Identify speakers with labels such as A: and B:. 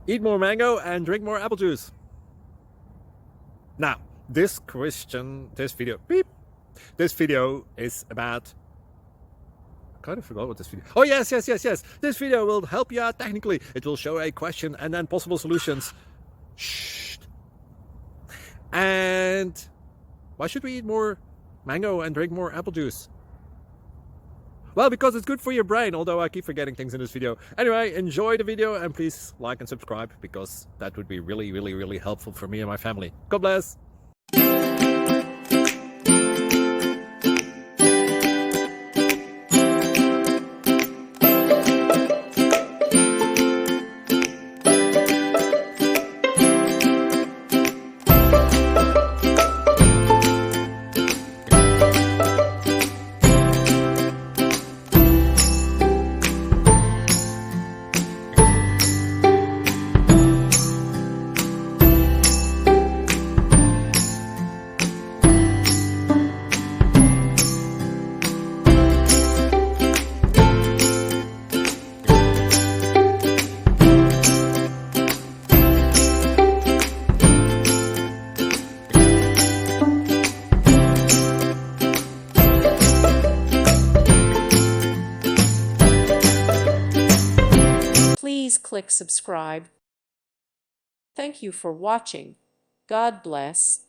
A: Eat more mango and drink more apple juice. Now, this video is about, I kind of forgot what this video. Oh, yes. This video will help you out technically. It will show a question and then possible solutions. Shh. And why should we eat more mango and drink more apple juice? Well, because it's good for your brain, although I keep forgetting things in this video. Anyway, enjoy the video and please like and subscribe, because that would be really helpful for me and my family. God bless.
B: Please click subscribe. Thank you for watching. God bless.